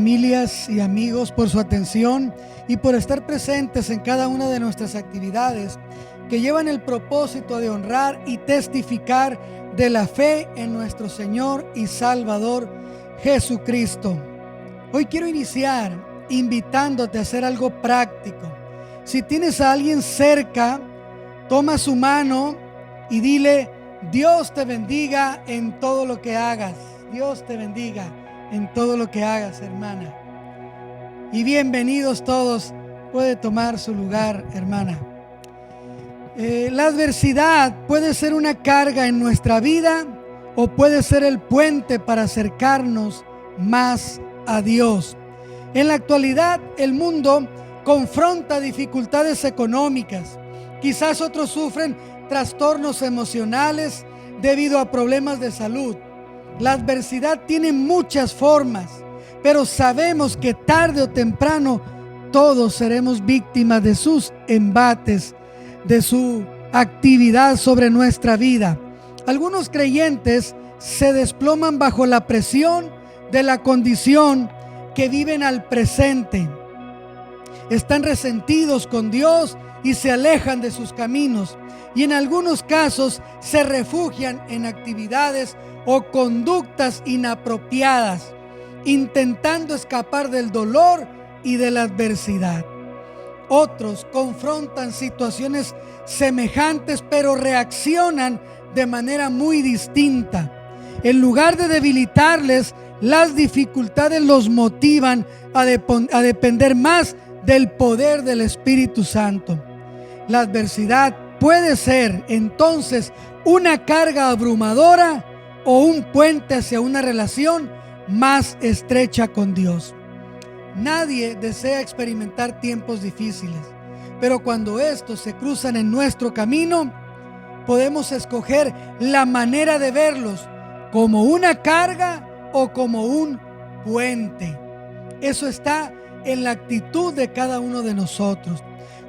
familias y amigos, por su atención y por estar presentes en cada una de nuestras actividades que llevan el propósito de honrar y testificar de la fe en nuestro Señor y Salvador Jesucristo. Hoy quiero iniciar invitándote a hacer algo práctico. Si tienes a alguien cerca, toma su mano y dile: Dios te bendiga en todo lo que hagas. Dios te bendiga en todo lo que hagas, hermana. Y bienvenidos todos. Puede tomar su lugar, hermana. La adversidad puede ser una carga en nuestra vida o puede ser el puente para acercarnos más a Dios. En la actualidad, el mundo confronta dificultades económicas. Quizás otros sufren trastornos emocionales debido a problemas de salud. La adversidad tiene muchas formas, pero sabemos que tarde o temprano todos seremos víctimas de sus embates, de su actividad sobre nuestra vida. Algunos creyentes se desploman bajo la presión de la condición que viven al presente. Están resentidos con Dios y se alejan de sus caminos, y en algunos casos se refugian en actividades o conductas inapropiadas, intentando escapar del dolor y de la adversidad. Otros confrontan situaciones semejantes, pero reaccionan de manera muy distinta. En lugar de debilitarles, las dificultades los motivan a depender más del poder del Espíritu Santo. La adversidad puede ser entonces una carga abrumadora o un puente hacia una relación más estrecha con Dios. Nadie desea experimentar tiempos difíciles, pero cuando estos se cruzan en nuestro camino, podemos escoger la manera de verlos, como una carga o como un puente. Eso está en la actitud de cada uno de nosotros.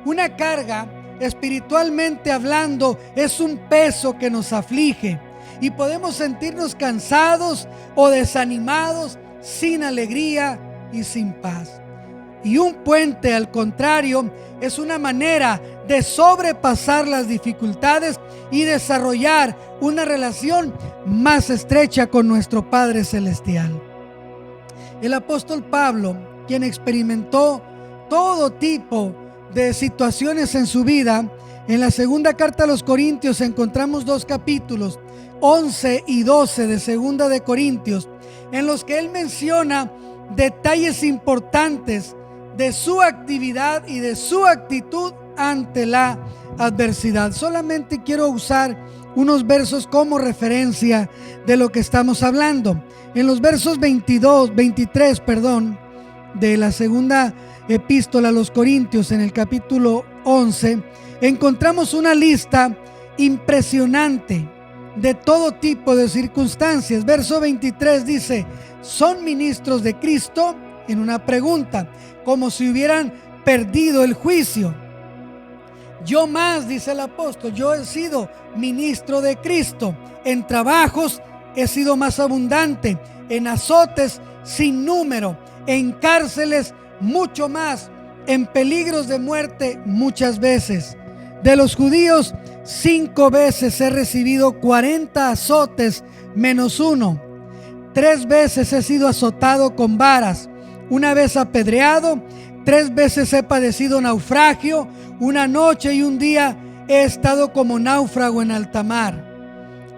Una carga, espiritualmente hablando, es un peso que nos aflige y podemos sentirnos cansados o desanimados, sin alegría y sin paz. Y un puente, al contrario, es una manera de sobrepasar las dificultades y desarrollar una relación más estrecha con nuestro Padre Celestial. El apóstol Pablo, quien experimentó todo tipo de situaciones en su vida, en la segunda carta a los Corintios encontramos 2 capítulos, 11 y 12 de segunda de Corintios, en los que él menciona detalles importantes de su actividad y de su actitud ante la adversidad. Solamente quiero usar unos versos como referencia de lo que estamos hablando. En los versos 23 de la segunda epístola a los Corintios, en el capítulo 11, encontramos una lista impresionante de todo tipo de circunstancias. Verso 23 dice: son ministros de Cristo, en una pregunta, como si hubieran perdido el juicio. Yo más, dice el apóstol, yo he sido ministro de Cristo. En trabajos he sido más abundante, en azotes sin número, en cárceles mucho más, en peligros de muerte muchas veces. De los judíos 5 veces he recibido 40 azotes menos uno. 3 veces he sido azotado con varas, 1 vez apedreado, 3 veces he padecido naufragio, 1 noche y 1 día he estado como náufrago en alta mar.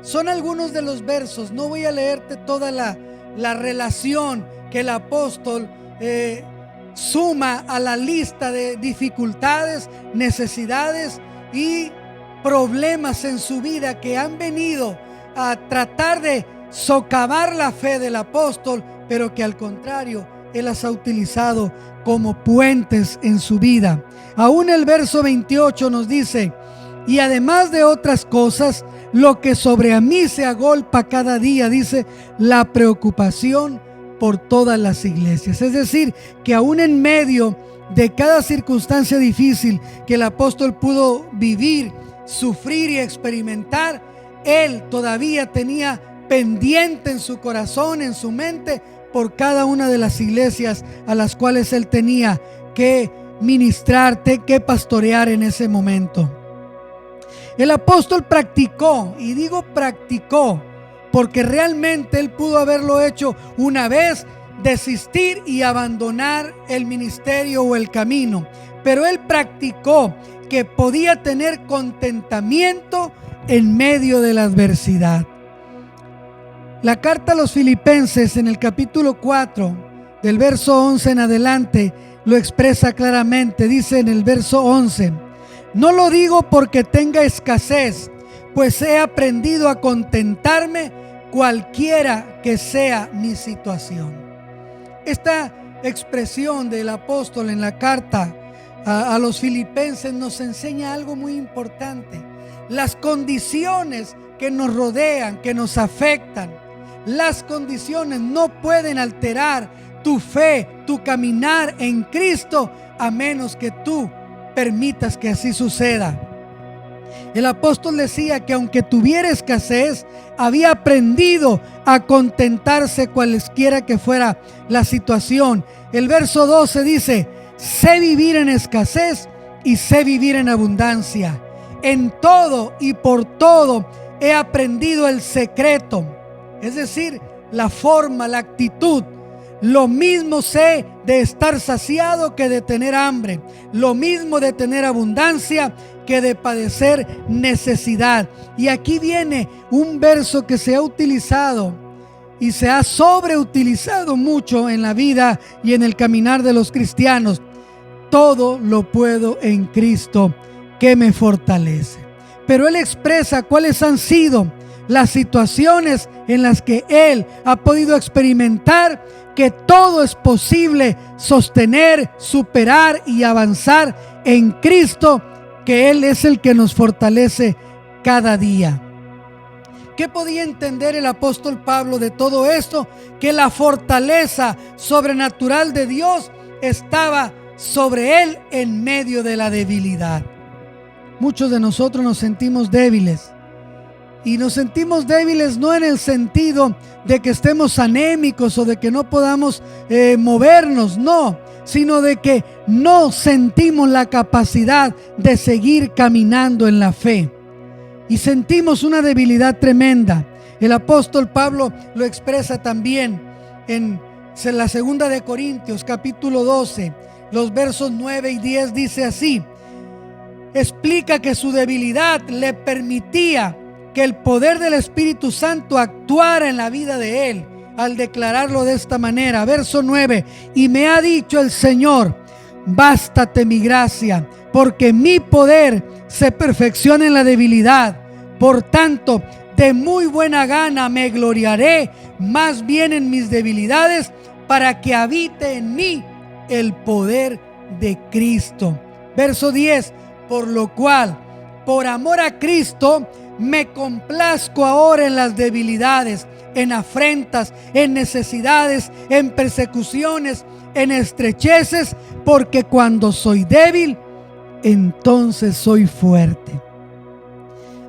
Son algunos de los versos. No voy a leerte toda la relación que el apóstol suma a la lista de dificultades, necesidades y problemas en su vida que han venido a tratar de socavar la fe del apóstol, pero que al contrario él las ha utilizado como puentes en su vida. Aún el verso 28 nos dice: y además de otras cosas, lo que sobre a mí se agolpa cada día, dice, la preocupación por todas las iglesias. Es decir, que aún en medio de cada circunstancia difícil que el apóstol pudo vivir, sufrir y experimentar, él todavía tenía pendiente en su corazón, en su mente, por cada una de las iglesias a las cuales él tenía que ministrar, que pastorear en ese momento. El apóstol practicó, y digo practicó, porque realmente él pudo haberlo hecho una vez, desistir y abandonar el ministerio o el camino, pero él practicó que podía tener contentamiento en medio de la adversidad. La carta a los Filipenses en el capítulo 4, del verso 11 en adelante, lo expresa claramente. Dice en el verso 11: no lo digo porque tenga escasez, pues he aprendido a contentarme cualquiera que sea mi situación. Esta expresión del apóstol en la carta a los Filipenses nos enseña algo muy importante. Las condiciones que nos rodean, que nos afectan, las condiciones no pueden alterar tu fe, tu caminar en Cristo, a menos que tú permitas que así suceda. El apóstol decía que aunque tuviera escasez, había aprendido a contentarse cualesquiera que fuera la situación. El verso 12 dice: sé vivir en escasez y sé vivir en abundancia. En todo y por todo he aprendido el secreto, es decir, la forma, la actitud. Lo mismo sé de estar saciado que de tener hambre, lo mismo de tener abundancia que de padecer necesidad. Y aquí viene un verso que se ha utilizado y se ha sobreutilizado mucho en la vida y en el caminar de los cristianos: todo lo puedo en Cristo que me fortalece. Pero él expresa cuáles han sido las situaciones en las que él ha podido experimentar que todo es posible sostener, superar y avanzar en Cristo, que Él es el que nos fortalece cada día. ¿Qué podía entender el apóstol Pablo de todo esto? Que la fortaleza sobrenatural de Dios estaba sobre él en medio de la debilidad. Muchos de nosotros nos sentimos débiles. Y nos sentimos débiles no en el sentido de que estemos anémicos o de que no podamos movernos, no, sino de que no sentimos la capacidad de seguir caminando en la fe. Y sentimos una debilidad tremenda. El apóstol Pablo lo expresa también en la segunda de Corintios, capítulo 12, los versos 9 y 10, dice así: explica que su debilidad le permitía que el poder del Espíritu Santo actuara en la vida de él, al declararlo de esta manera. Verso 9: y me ha dicho el Señor, bástate mi gracia, porque mi poder se perfecciona en la debilidad. Por tanto, de muy buena gana me gloriaré más bien en mis debilidades, para que habite en mí el poder de Cristo. Verso 10: por lo cual, por amor a Cristo, me complazco ahora en las debilidades, en afrentas, en necesidades, en persecuciones, en estrecheces, porque cuando soy débil, entonces soy fuerte.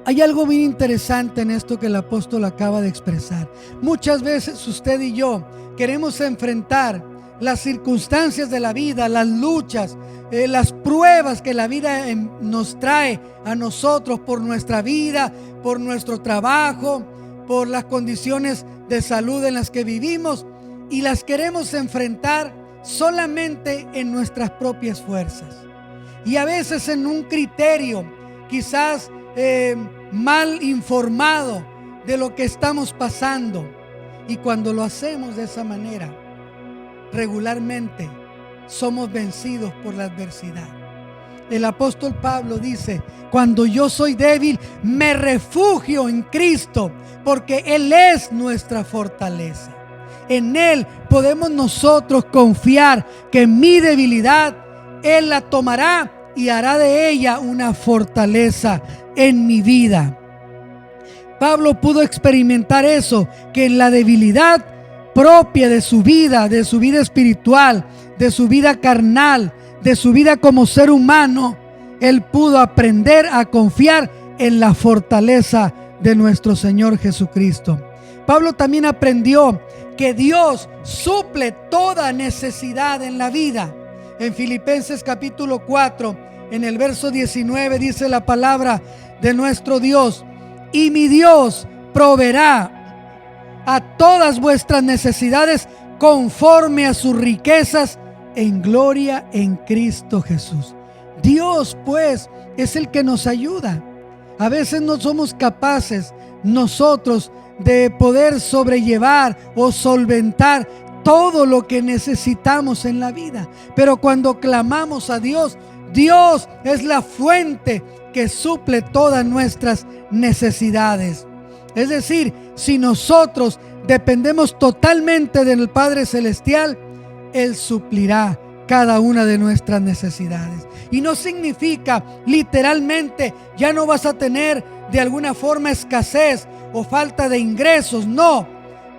Hay algo bien interesante en esto que el apóstol acaba de expresar. Muchas veces usted y yo queremos enfrentar las circunstancias de la vida, las luchas, las pruebas que la vida nos trae a nosotros por nuestra vida, por nuestro trabajo, por las condiciones de salud en las que vivimos, y las queremos enfrentar solamente en nuestras propias fuerzas, y a veces en un criterio quizás mal informado de lo que estamos pasando. Y cuando lo hacemos de esa manera, regularmente somos vencidos por la adversidad. El apóstol Pablo dice: cuando yo soy débil, me refugio en Cristo, porque Él es nuestra fortaleza. En Él podemos nosotros confiar que mi debilidad Él la tomará y hará de ella una fortaleza en mi vida. Pablo pudo experimentar eso, que en la debilidad propia de su vida espiritual, de su vida carnal, de su vida como ser humano, él pudo aprender a confiar en la fortaleza de nuestro Señor Jesucristo. Pablo también aprendió que Dios suple toda necesidad en la vida. En Filipenses capítulo 4, en el verso 19, dice la palabra de nuestro Dios: y mi Dios proveerá a todas vuestras necesidades conforme a sus riquezas en gloria en Cristo Jesús. Dios, pues, es el que nos ayuda. A veces no somos capaces nosotros de poder sobrellevar o solventar todo lo que necesitamos en la vida, pero cuando clamamos a Dios, Dios es la fuente que suple todas nuestras necesidades. Es decir, si nosotros dependemos totalmente del Padre Celestial, Él suplirá cada una de nuestras necesidades. Y no significa literalmente ya no vas a tener de alguna forma escasez o falta de ingresos. No,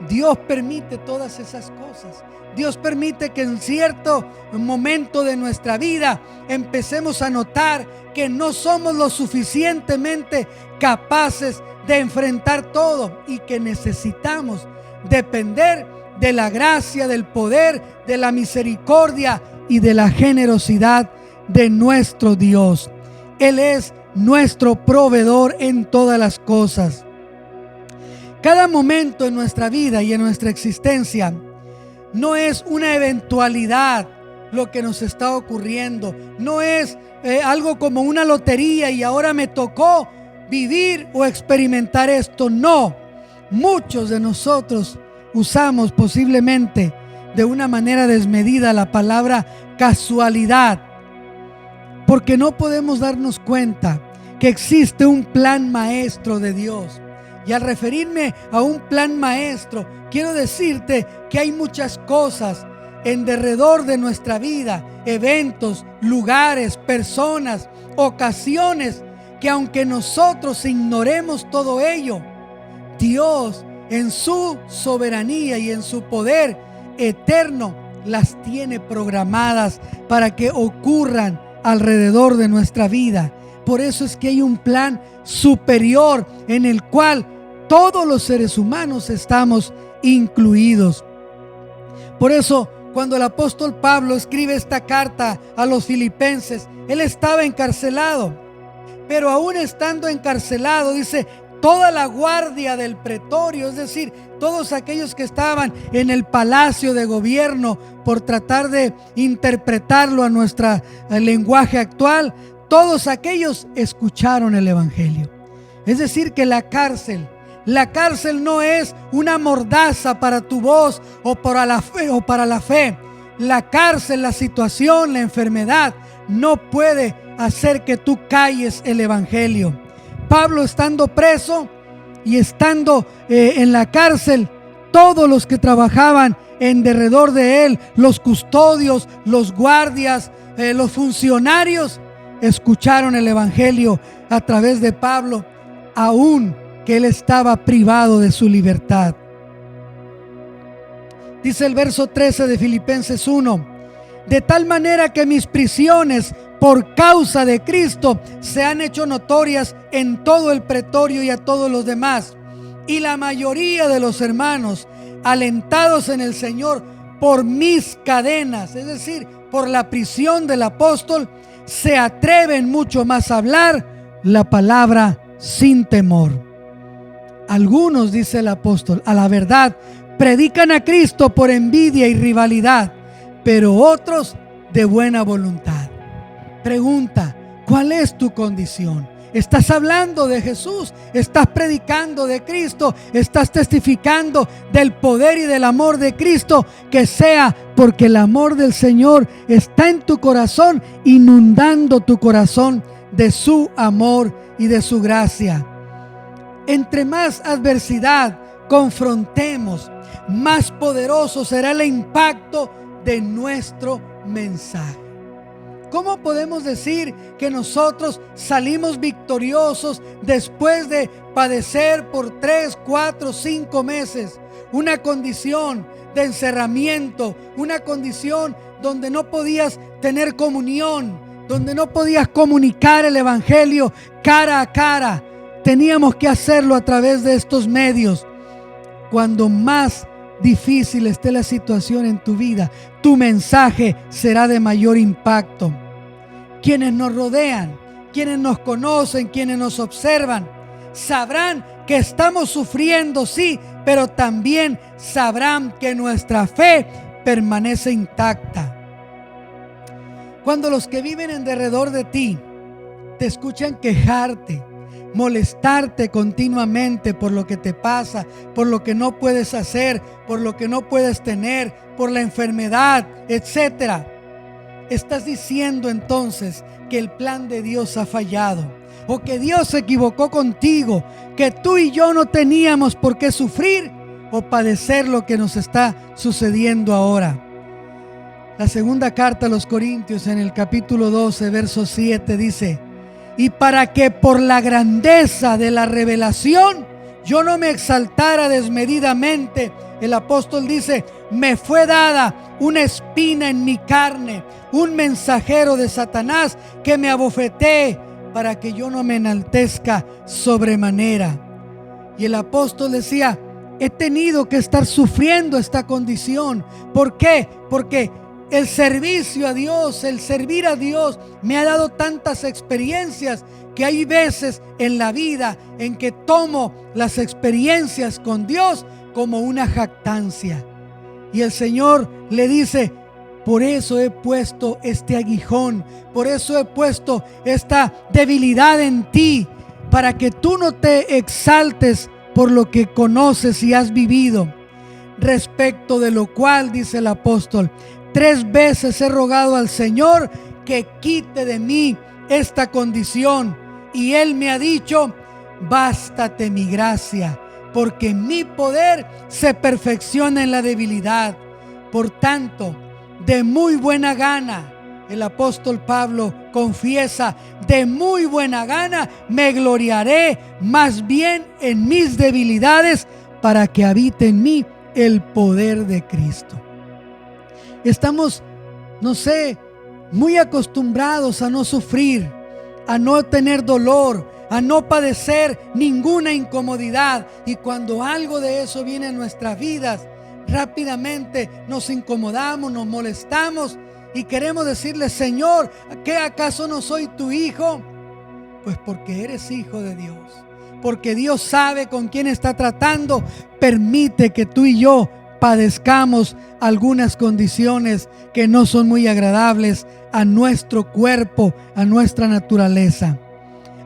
Dios permite todas esas cosas. Dios permite que en cierto momento de nuestra vida empecemos a notar que no somos lo suficientemente capaces de enfrentar todo y que necesitamos depender de la gracia, del poder, de la misericordia y de la generosidad de nuestro Dios. Él es nuestro proveedor en todas las cosas. Cada momento en nuestra vida y en nuestra existencia no es una eventualidad lo que nos está ocurriendo. No es algo como una lotería y ahora me tocó vivir o experimentar esto. No, muchos de nosotros usamos posiblemente de una manera desmedida la palabra casualidad, porque no podemos darnos cuenta que existe un plan maestro de Dios. Y al referirme a un plan maestro, quiero decirte que hay muchas cosas en derredor de nuestra vida, eventos, lugares, personas, ocasiones, que aunque nosotros ignoremos todo ello, Dios en su soberanía y en su poder eterno las tiene programadas para que ocurran alrededor de nuestra vida. Por eso es que hay un plan superior en el cual todos los seres humanos estamos incluidos. Por eso, cuando el apóstol Pablo escribe esta carta a los filipenses, él estaba encarcelado, pero aún estando encarcelado, dice, toda la guardia del pretorio, es decir, todos aquellos que estaban en el palacio de gobierno, por tratar de interpretarlo a nuestro lenguaje actual, todos aquellos escucharon el evangelio. Es decir, que la cárcel no es una mordaza para tu voz o para la fe. La cárcel, la situación, la enfermedad no puede hacer que tú calles el evangelio. Pablo, estando preso y estando en la cárcel, todos los que trabajaban en derredor de él, los custodios, los guardias, los funcionarios, escucharon el evangelio a través de Pablo, aún que él estaba privado de su libertad. Dice el verso 13 de Filipenses 1: de tal manera que mis prisiones por causa de Cristo se han hecho notorias en todo el pretorio y a todos los demás. Y la mayoría de los hermanos, alentados en el Señor por mis cadenas, es decir, por la prisión del apóstol, se atreven mucho más a hablar la palabra sin temor. Algunos, dice el apóstol, a la verdad, predican a Cristo por envidia y rivalidad, pero otros de buena voluntad. Pregunta: ¿cuál es tu condición? ¿Estás hablando de Jesús? ¿Estás predicando de Cristo? ¿Estás testificando del poder y del amor de Cristo? Que sea porque el amor del Señor está en tu corazón, inundando tu corazón de su amor y de su gracia. Entre más adversidad confrontemos, más poderoso será el impacto de nuestro mensaje. ¿Cómo podemos decir que nosotros salimos victoriosos después de padecer por 3, 4, 5 meses una condición de encerramiento, una condición donde no podías tener comunión, donde no podías comunicar el evangelio cara a cara? Teníamos que hacerlo a través de estos medios. cuando más difícil esté la situación en tu vida, tu mensaje será de mayor impacto. Quienes nos rodean, quienes nos conocen, quienes nos observan, sabrán que estamos sufriendo, sí, pero también sabrán que nuestra fe permanece intacta. Cuando los que viven en derredor de ti te escuchan quejarte, molestarte continuamente por lo que te pasa, por lo que no puedes hacer, por lo que no puedes tener, por la enfermedad, etcétera, estás diciendo entonces que el plan de Dios ha fallado, o que Dios se equivocó contigo, que tú y yo no teníamos por qué sufrir o padecer lo que nos está sucediendo ahora. La segunda carta a los Corintios, en el capítulo 12, verso 7, dice: y para que por la grandeza de la revelación yo no me exaltara desmedidamente, el apóstol dice: me fue dada una espina en mi carne, un mensajero de Satanás que me abofetee, para que yo no me enaltezca sobremanera. Y el apóstol decía: he tenido que estar sufriendo esta condición. ¿Por qué? Porque el servicio a Dios, el servir a Dios, me ha dado tantas experiencias que hay veces en la vida en que tomo las experiencias con Dios como una jactancia. Y el Señor le dice: por eso he puesto este aguijón, por eso he puesto esta debilidad en ti, para que tú no te exaltes por lo que conoces y has vivido. Respecto de lo cual, dice el apóstol, 3 veces he rogado al Señor que quite de mí esta condición, y Él me ha dicho: bástate mi gracia, porque mi poder se perfecciona en la debilidad. Por tanto, de muy buena gana, el apóstol Pablo confiesa: de muy buena gana me gloriaré más bien en mis debilidades, para que habite en mí el poder de Cristo. Estamos, muy acostumbrados a no sufrir, a no tener dolor, a no padecer ninguna incomodidad. Y cuando algo de eso viene en nuestras vidas, rápidamente nos incomodamos, nos molestamos y queremos decirle: Señor, ¿qué acaso no soy tu hijo? Pues porque eres hijo de Dios, porque Dios sabe con quién está tratando. Permite que tú y yo padezcamos algunas condiciones que no son muy agradables a nuestro cuerpo, a nuestra naturaleza.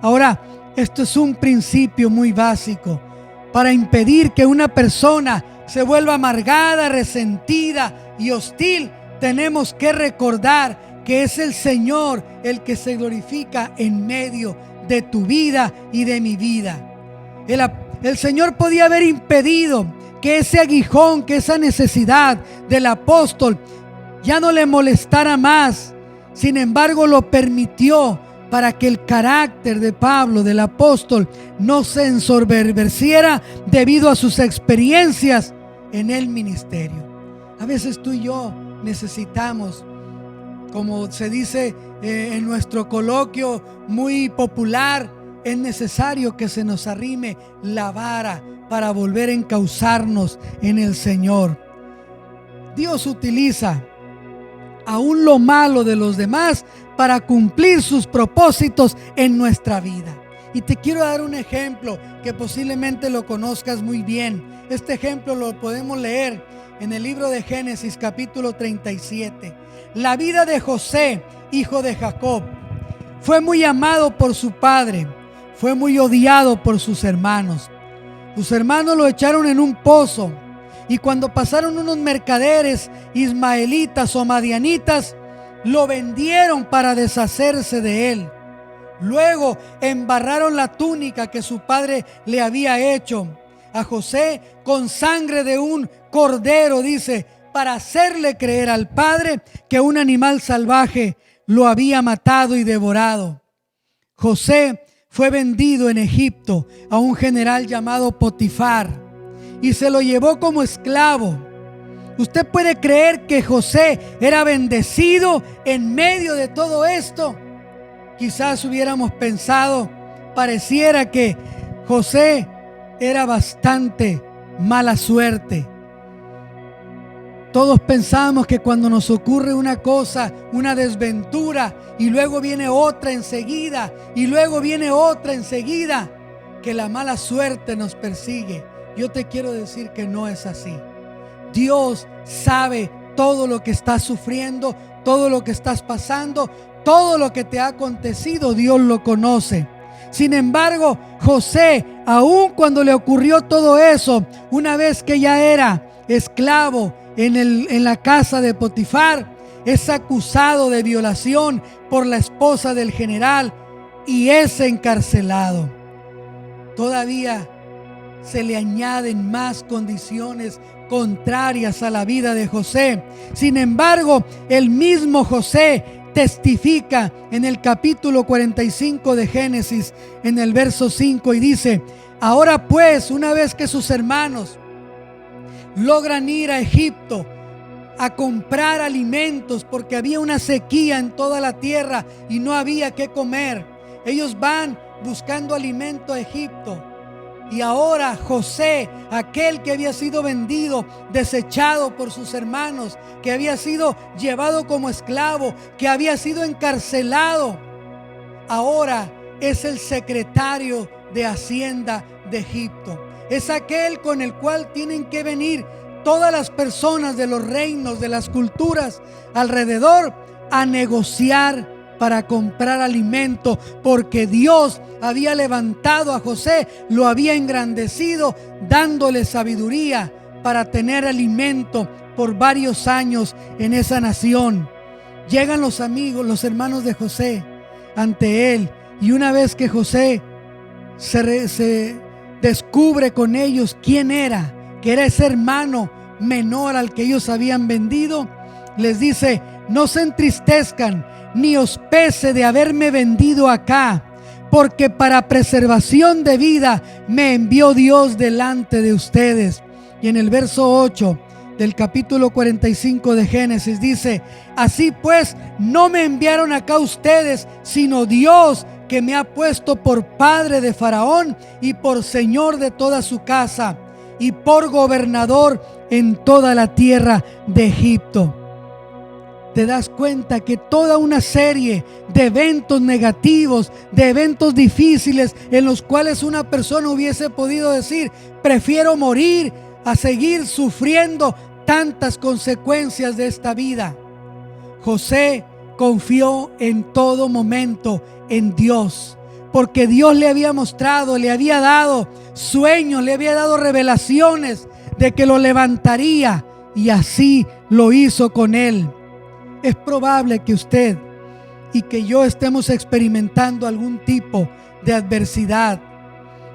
Ahora, esto es un principio muy básico para impedir que una persona se vuelva amargada, resentida y hostil. Tenemos que recordar que es el Señor el que se glorifica en medio de tu vida y de mi vida. El Señor podía haber impedido que ese aguijón, que esa necesidad del apóstol ya no le molestara más. Sin embargo, lo permitió para que el carácter de Pablo, del apóstol, no se ensoberbeciera debido a sus experiencias en el ministerio. A veces tú y yo necesitamos, como se dice en nuestro coloquio muy popular, es necesario que se nos arrime la vara para volver a encauzarnos en el Señor. Dios utiliza aún lo malo de los demás para cumplir sus propósitos en nuestra vida. Y te quiero dar un ejemplo que posiblemente lo conozcas muy bien. Este ejemplo lo podemos leer en el libro de Génesis, capítulo 37. La vida de José, hijo de Jacob, fue muy amado por su padre, fue muy odiado por sus hermanos. Sus hermanos lo echaron en un pozo, y cuando pasaron unos mercaderes ismaelitas o madianitas, lo vendieron para deshacerse de él. Luego embarraron la túnica que su padre le había hecho a José con sangre de un cordero, dice, para hacerle creer al padre que un animal salvaje lo había matado y devorado. José fue vendido en Egipto a un general llamado Potifar y se lo llevó como esclavo. ¿Usted puede creer que José era bendecido en medio de todo esto? Quizás hubiéramos pensado, pareciera que José era bastante mala suerte. Todos pensamos que cuando nos ocurre una cosa, una desventura, y luego viene otra enseguida, y luego viene otra enseguida, que la mala suerte nos persigue. Yo te quiero decir que no es así. Dios sabe todo lo que estás sufriendo, todo lo que estás pasando, todo lo que te ha acontecido, Dios lo conoce. Sin embargo, José, aun cuando le ocurrió todo eso, una vez que ya era esclavo en la casa de Potifar, es acusado de violación por la esposa del general y es encarcelado. Todavía se le añaden más condiciones contrarias a la vida de José. Sin embargo, el mismo José testifica en el capítulo 45 de Génesis, en el verso 5, y dice: ahora pues, una vez que sus hermanos logran ir a Egipto a comprar alimentos, porque había una sequía en toda la tierra y no había que comer, ellos van buscando alimento a Egipto. Y ahora José, aquel que había sido vendido, desechado por sus hermanos, que había sido llevado como esclavo, que había sido encarcelado, ahora es el secretario de Hacienda de Egipto. Es aquel con el cual tienen que venir todas las personas de los reinos, de las culturas alrededor, a negociar para comprar alimento, porque Dios había levantado a José, lo había engrandecido, dándole sabiduría para tener alimento por varios años en esa nación. Llegan los amigos, los hermanos de José ante él, y una vez que José se descubre con ellos quién era, que era ese hermano menor al que ellos habían vendido, les dice: no se entristezcan ni os pese de haberme vendido acá, porque para preservación de vida me envió Dios delante de ustedes. Y en el verso 8 del capítulo 45 de Génesis dice: así pues, no me enviaron acá ustedes, sino Dios, que me ha puesto por padre de Faraón y por señor de toda su casa y por gobernador en toda la tierra de Egipto. Te das cuenta que toda una serie de eventos negativos, de eventos difíciles, en los cuales una persona hubiese podido decir: prefiero morir a seguir sufriendo tantas consecuencias de esta vida. José confió en todo momento en Dios, porque Dios le había mostrado, le había dado sueños, le había dado revelaciones de que lo levantaría, y así lo hizo con él. Es probable que usted y que yo estemos experimentando algún tipo de adversidad,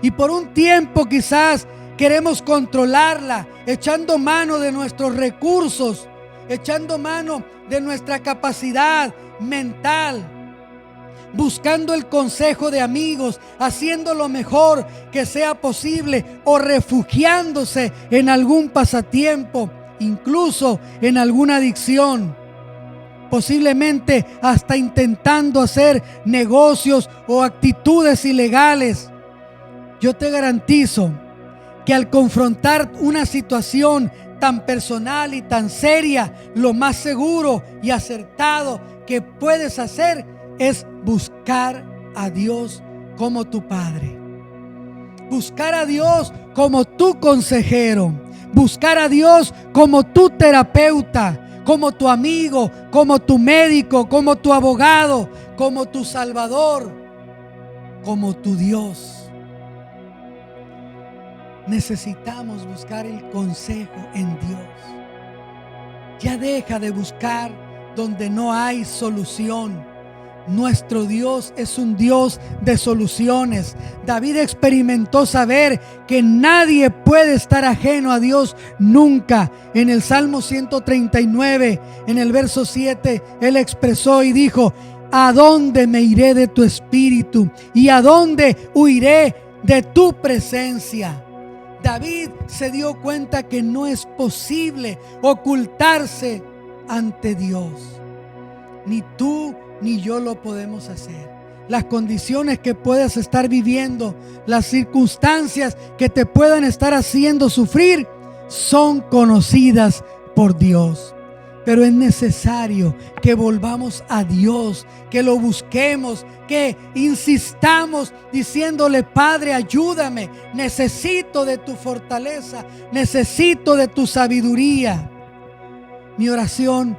y por un tiempo quizás queremos controlarla, echando mano de nuestros recursos, echando mano de nuestra capacidad mental, buscando el consejo de amigos, haciendo lo mejor que sea posible, o refugiándose en algún pasatiempo, incluso en alguna adicción. Posiblemente hasta intentando hacer negocios o actitudes ilegales. Yo te garantizo que al confrontar una situación tan personal y tan seria, lo más seguro y acertado que puedes hacer es buscar a Dios como tu Padre. Buscar a Dios como tu consejero. Buscar a Dios como tu terapeuta, como tu amigo, como tu médico, como tu abogado, como tu salvador, como tu Dios. Necesitamos buscar el consejo en Dios. Ya deja de buscar donde no hay solución. Nuestro Dios es un Dios de soluciones. David experimentó saber que nadie puede estar ajeno a Dios nunca. En el Salmo 139, en el verso 7, él expresó y dijo: ¿a dónde me iré de tu espíritu? ¿Y a dónde huiré de tu presencia? David se dio cuenta que no es posible ocultarse ante Dios. Ni tú ni yo lo podemos hacer. las condiciones que puedas estar viviendo, las circunstancias que te puedan estar haciendo sufrir, son conocidas por Dios. Pero es necesario que volvamos a Dios, que lo busquemos, que insistamos diciéndole: Padre, ayúdame, necesito de tu fortaleza, necesito de tu sabiduría. Mi oración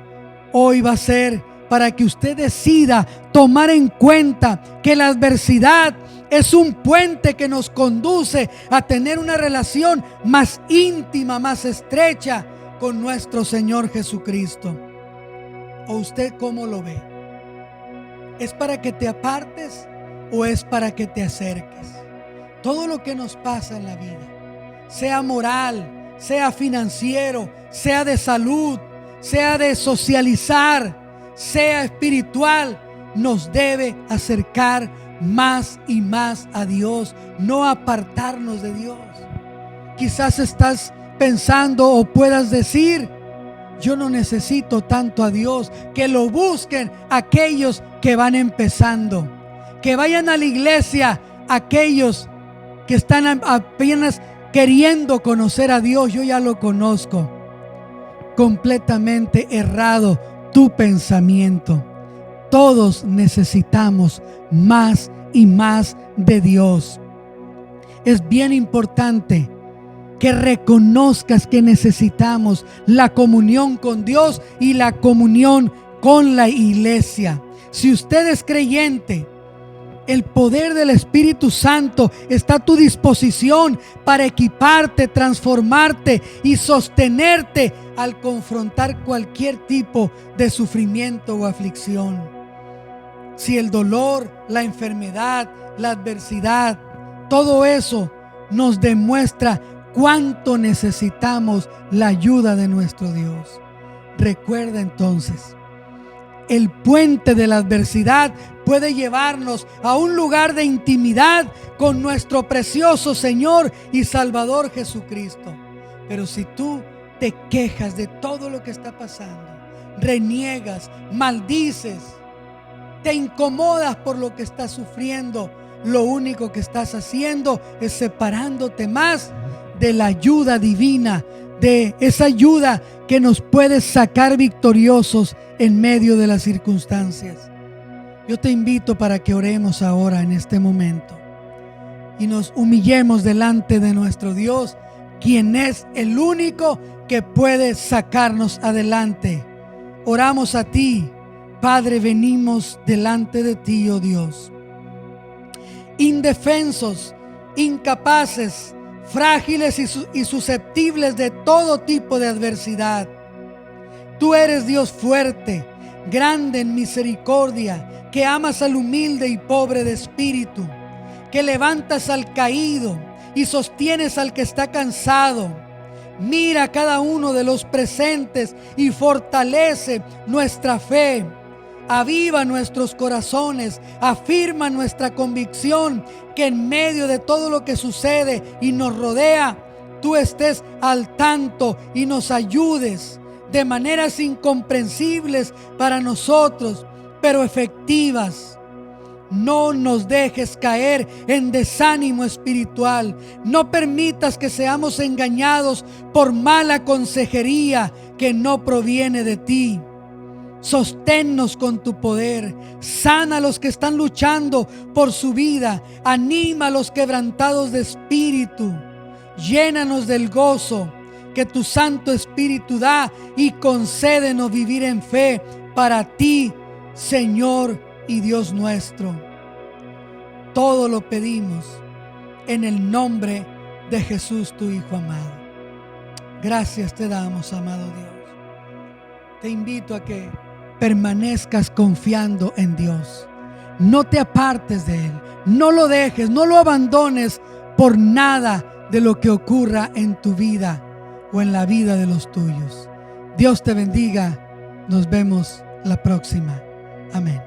hoy va a ser para que usted decida tomar en cuenta que la adversidad es un puente que nos conduce a tener una relación más íntima, más estrecha con nuestro Señor Jesucristo. ¿O usted cómo lo ve? ¿Es para que te apartes o es para que te acerques? Todo lo que nos pasa en la vida, sea moral, sea financiero, sea de salud, sea de socializar, sea espiritual, nos debe acercar más y más a Dios, no apartarnos de Dios. Quizás estás pensando o puedas decir: yo no necesito tanto a Dios. Que lo busquen aquellos que van empezando, que vayan a la iglesia aquellos que están apenas queriendo conocer a Dios. Yo ya lo conozco. Completamente errado tu pensamiento. Todos necesitamos más y más de Dios. Es bien importante que reconozcas que necesitamos la comunión con Dios y la comunión con la iglesia. Si usted es creyente, el poder del Espíritu Santo está a tu disposición para equiparte, transformarte y sostenerte al confrontar cualquier tipo de sufrimiento o aflicción. Si el dolor, la enfermedad, la adversidad, todo eso nos demuestra cuánto necesitamos la ayuda de nuestro Dios. Recuerda entonces, el puente de la adversidad puede llevarnos a un lugar de intimidad con nuestro precioso Señor y Salvador Jesucristo. Pero si tú te quejas de todo lo que está pasando, reniegas, maldices, te incomodas por lo que estás sufriendo, lo único que estás haciendo es separándote más de la ayuda divina, de esa ayuda que nos puede sacar victoriosos en medio de las circunstancias. Yo te invito para que oremos ahora en este momento y nos humillemos delante de nuestro Dios, quien es el único que puede sacarnos adelante. Oramos a ti, Padre, venimos delante de ti, oh Dios, indefensos, incapaces, frágiles y susceptibles de todo tipo de adversidad. Tú eres Dios fuerte, grande en misericordia, que amas al humilde y pobre de espíritu, que levantas al caído y sostienes al que está cansado. Mira a cada uno de los presentes y fortalece nuestra fe. Aviva nuestros corazones, afirma nuestra convicción que en medio de todo lo que sucede y nos rodea, tú estés al tanto y nos ayudes de maneras incomprensibles para nosotros, pero efectivas. No nos dejes caer en desánimo espiritual. No permitas que seamos engañados por mala consejería que no proviene de ti. Sosténnos con tu poder, sana a los que están luchando por su vida, anima a los quebrantados de espíritu, llénanos del gozo que tu Santo Espíritu da y concédenos vivir en fe para ti, Señor y Dios nuestro. Todo lo pedimos en el nombre de Jesús, tu Hijo amado. Gracias te damos, amado Dios. Te invito a que permanezcas confiando en Dios. No te apartes de Él. No lo dejes, no lo abandones por nada de lo que ocurra en tu vida o en la vida de los tuyos. Dios te bendiga. Nos vemos la próxima. Amén.